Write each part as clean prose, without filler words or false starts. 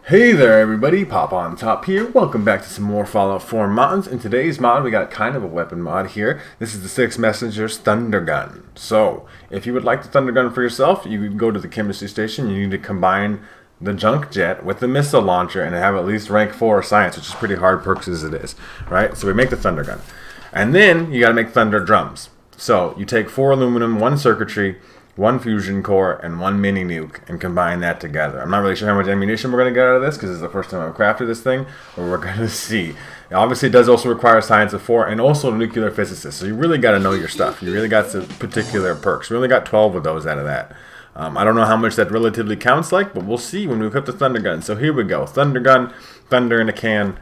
Hey there everybody, Popontop here. Welcome back to some more Fallout 4 mods. In today's mod, we got kind of a weapon mod here. This is the 6 Messenger's ThunderGun. So, if you would like the ThunderGun for yourself, you can go to the chemistry station. You need to combine the junk jet with the missile launcher and have at least rank 4 science, which is pretty hard perks as it is. Right? So we make the ThunderGun. And then, you gotta make thunder drums. So, you take 4 aluminum, 1 circuitry, 1 fusion core, and 1 mini nuke, and combine that together. I'm not really sure how much ammunition we're going to get out of this, because it's the first time I've crafted this thing, but we're going to see. Obviously, it does also require science of 4, and also a nuclear physicist, so you really got to know your stuff. You really got some particular perks. We only got 12 of those out of that. I don't know how much that relatively counts like, but we'll see when we equip the ThunderGun. So here we go. ThunderGun, thunder in a can.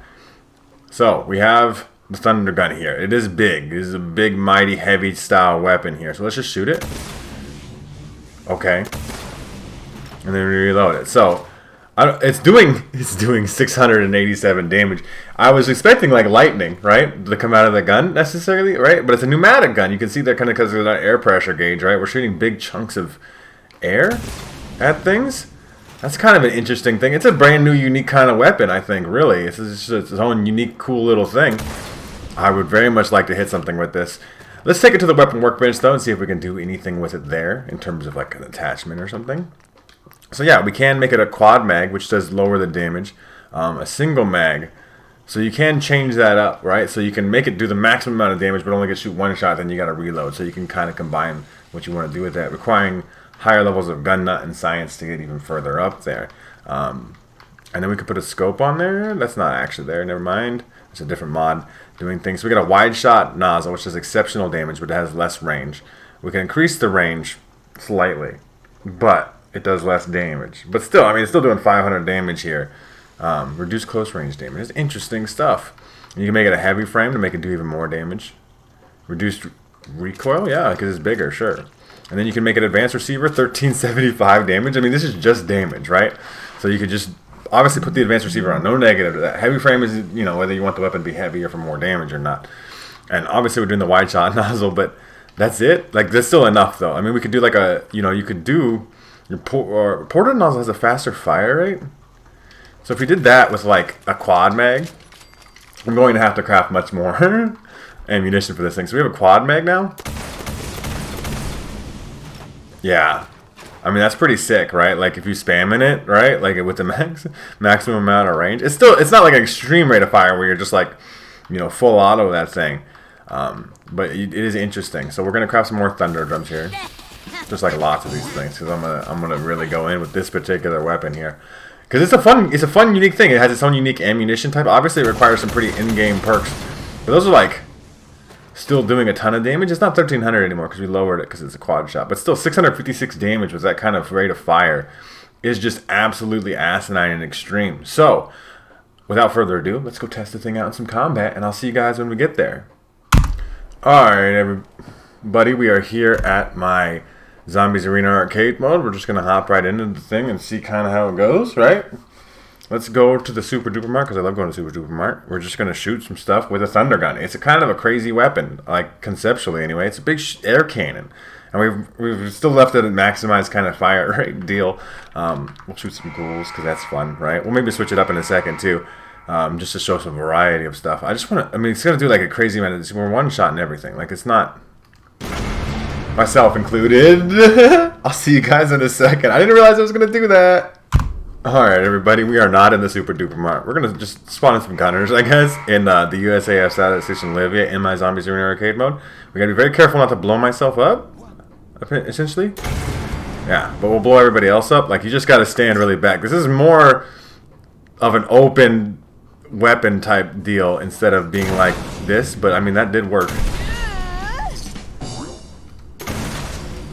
So, we have the ThunderGun here. It is big. It is a big, mighty, heavy style weapon here. So let's just shoot it. Okay, and then reload it. So it's doing 687 damage. I was expecting like lightning, right, to come out of the gun necessarily, right? But it's a pneumatic gun. You can see that kind of because of that air pressure gauge, right? We're shooting big chunks of air at things. That's kind of an interesting thing. It's a brand new, unique kind of weapon. I think really, it's its own unique, cool little thing. I would very much like to hit something with this. Let's take it to the weapon workbench, though, and see if we can do anything with it there in terms of, like, an attachment or something. So, yeah, we can make it a quad mag, which does lower the damage. A single mag. So you can change that up, right? So you can make it do the maximum amount of damage, but only get shoot one shot, then you got to reload. So you can kind of combine what you want to do with that, requiring higher levels of gun nut and science to get even further up there. And then we could put a scope on there. That's not actually there. Never mind. It's a different mod doing things. So we got a wide shot nozzle, which does exceptional damage, but it has less range. We can increase the range slightly, but it does less damage. But still, I mean, it's still doing 500 damage here. Reduce close range damage. It's interesting stuff. You can make it a heavy frame to make it do even more damage. Reduced recoil, yeah, because it's bigger, sure. And then you can make it advanced receiver, 1375 damage. I mean, this is just damage, right? So you could just obviously put the advanced receiver on, no negative to that. Heavy frame is, you know, whether you want the weapon to be heavier for more damage or not. And obviously we're doing the wide shot nozzle, but that's it. Like, that's still enough, though. I mean, we could do like a, you know, you could do, your ported nozzle has a faster fire rate. So if we did that with like a quad mag, I'm going to have to craft much more ammunition for this thing. So we have a quad mag now. Yeah. I mean, that's pretty sick, right? Like, if you spamming it, right? Like, with the maximum amount of range. It's not like an extreme rate of fire where you're just like, you know, full auto that thing. But it is interesting. So we're going to craft some more thunder drums here. Just like lots of these things. Because I'm gonna really go in with this particular weapon here. Because it's a fun, unique thing. It has its own unique ammunition type. Obviously, it requires some pretty in-game perks. But those are like still doing a ton of damage. It's not 1300 anymore because we lowered it because it's a quad shot. But still, 656 damage with that kind of rate of fire is just absolutely asinine and extreme. So, without further ado, let's go test the thing out in some combat, and I'll see you guys when we get there. Alright, everybody, we are here at my Zombies Arena arcade mode. We're just going to hop right into the thing and see kind of how it goes, right? Let's go to the Super Duper Mart, because I love going to Super Duper Mart. We're just going to shoot some stuff with a ThunderGun. It's a kind of a crazy weapon, like conceptually anyway. It's a big air cannon. And we've still left it at maximized kind of fire rate deal. We'll shoot some ghouls, because that's fun, right? We'll maybe switch it up in a second, too, just to show some variety of stuff. I just want to, I mean, it's going to do like a crazy amount. We're one shot and everything. Like, it's not, myself included. I'll see you guys in a second. I didn't realize I was going to do that. Alright, everybody, we are not in the Super Duper Mart. We're going to just spawn in some gunners, I guess, in the USAF Satellite Station Livia in my Zombies Arena arcade mode. We got to be very careful not to blow myself up, essentially. Yeah, but we'll blow everybody else up. Like, you just got to stand really back. This is more of an open weapon type deal instead of being like this, but I mean, that did work.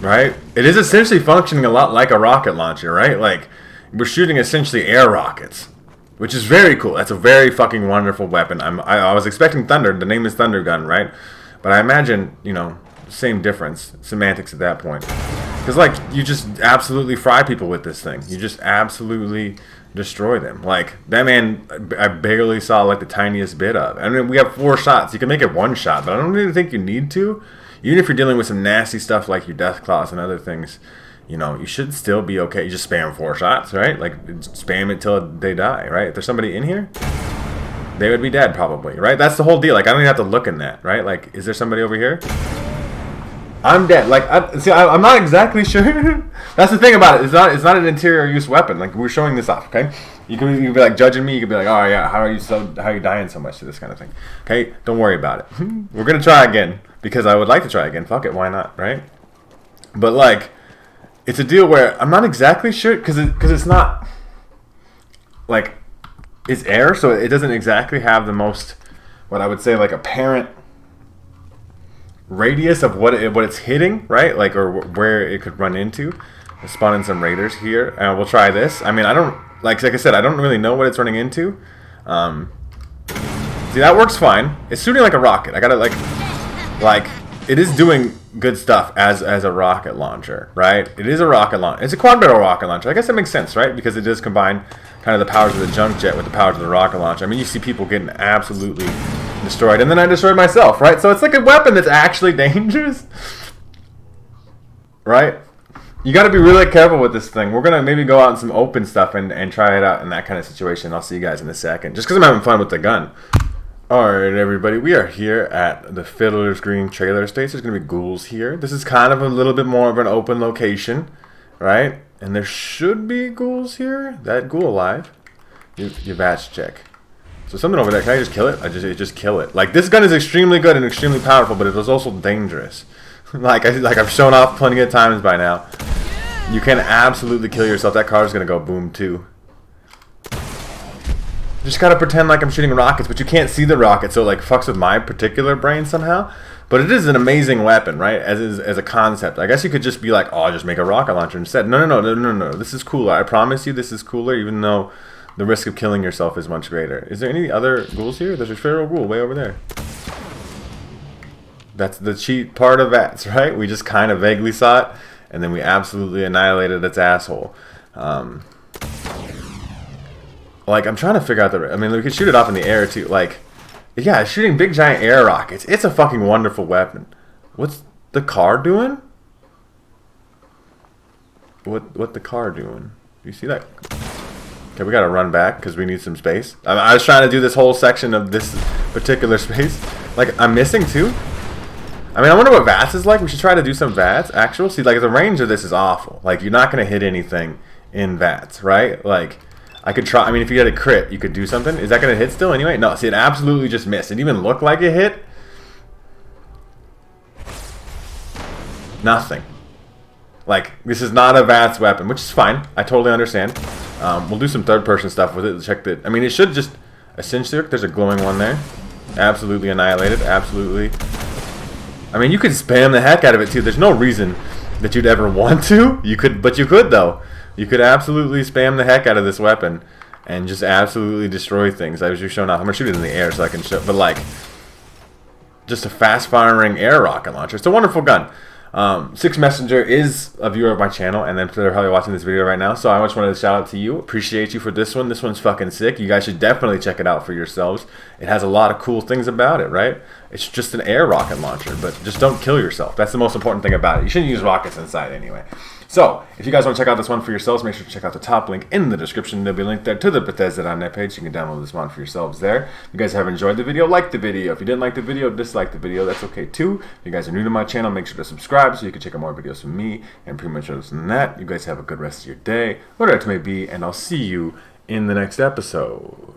Right? It is essentially functioning a lot like a rocket launcher, right? Like, we're shooting essentially air rockets, which is very cool. That's a very fucking wonderful weapon. I was expecting thunder. The name is ThunderGun, right? But I imagine, you know, same difference. Semantics at that point. Because, like, you just absolutely fry people with this thing. You just absolutely destroy them. Like, that man, I barely saw, like, the tiniest bit of. I mean, we have 4 shots. You can make it 1 shot, but I don't really think you need to. Even if you're dealing with some nasty stuff like your Death Claws and other things, you know, you should still be okay. You just spam 4 shots, right? Like, spam it till they die, right? If there's somebody in here, they would be dead probably, right? That's the whole deal. Like, I don't even have to look in that, right? Like, is there somebody over here? I'm dead. Like, I'm not exactly sure. That's the thing about it. It's not an interior use weapon. Like, we're showing this off, okay? You can be like judging me. You can be like, oh yeah, how are you dying so much to this kind of thing? Okay, don't worry about it. We're gonna try again because I would like to try again. Fuck it, why not, right? But like, it's a deal where I'm not exactly sure because it's not like it's air, so it doesn't exactly have the most, what I would say, like apparent radius of what it's hitting, right? Like, or where it could run into. Let's spawn in some raiders here, and we'll try this. I mean, I don't like I said, I don't really know what it's running into. See, that works fine. It's shooting like a rocket. I gotta like it is doing good stuff as a rocket launcher, right? It is a rocket launcher. It's a quad barrel rocket launcher. I guess that makes sense, right? Because it does combine kind of the powers of the junk jet with the powers of the rocket launcher. I mean, you see people getting absolutely destroyed, and then I destroyed myself, right? So it's like a weapon that's actually dangerous, right? You got to be really careful with this thing. We're going to maybe go out in some open stuff and try it out in that kind of situation. I'll see you guys in a second, just because I'm having fun with the gun. Alright everybody, we are here at the Fiddler's Green Trailer Estates. There's going to be ghouls here. This is kind of a little bit more of an open location, right? And there should be ghouls here. That ghoul alive. You batch check. So something over there. Can I just kill it? I just kill it. Like, this gun is extremely good and extremely powerful, but it is also dangerous. like I've shown off plenty of times by now. You can absolutely kill yourself. That car is going to go boom too. Just gotta pretend like I'm shooting rockets, but you can't see the rocket, so it like fucks with my particular brain somehow. But it is an amazing weapon, right? As a concept. I guess you could just be like, oh, I'll just make a rocket launcher instead. No. This is cooler. I promise you this is cooler, even though the risk of killing yourself is much greater. Is there any other ghouls here? There's a feral ghoul way over there. That's the cheat part of VATS, right? We just kind of vaguely saw it, and then we absolutely annihilated its asshole. Like, I'm trying to figure out I mean, we could shoot it off in the air, too. Like, yeah, shooting big, giant air rockets. It's a fucking wonderful weapon. What's the car doing? What the car doing? Do you see that? Okay, we gotta run back because we need some space. I was trying to do this whole section of this particular space. Like, I'm missing, too. I mean, I wonder what VATS is like. We should try to do some VATS, actual. See, like, the range of this is awful. Like, you're not gonna hit anything in VATS, right? Like, I could try. I mean, if you had a crit, you could do something. Is that going to hit still anyway? No, see, it absolutely just missed. It even looked like it hit. Nothing. Like, this is not a VATS weapon, which is fine. I totally understand. We'll do some third-person stuff with it to check that. I mean, it should just essentially work. There's a glowing one there. Absolutely annihilated. Absolutely. I mean, you could spam the heck out of it, too. There's no reason that you'd ever want to. You could, but you could, though. You could absolutely spam the heck out of this weapon and just absolutely destroy things. I was just showing off. I'm going to shoot it in the air so I can show. But, like, just a fast-firing air rocket launcher. It's a wonderful gun. 6Messenger is a viewer of my channel, and then they're probably watching this video right now. So I just wanted to shout out to you. Appreciate you for this one. This one's fucking sick. You guys should definitely check it out for yourselves. It has a lot of cool things about it, right? It's just an air rocket launcher, but just don't kill yourself. That's the most important thing about it. You shouldn't use rockets inside anyway. So, if you guys want to check out this one for yourselves, make sure to check out the top link in the description. There'll be a link there to the Bethesda.net page. You can download this one for yourselves there. If you guys have enjoyed the video, like the video. If you didn't like the video, dislike the video. That's okay too. If you guys are new to my channel, make sure to subscribe so you can check out more videos from me. And pretty much other than that, you guys have a good rest of your day, whatever it may be, and I'll see you in the next episode.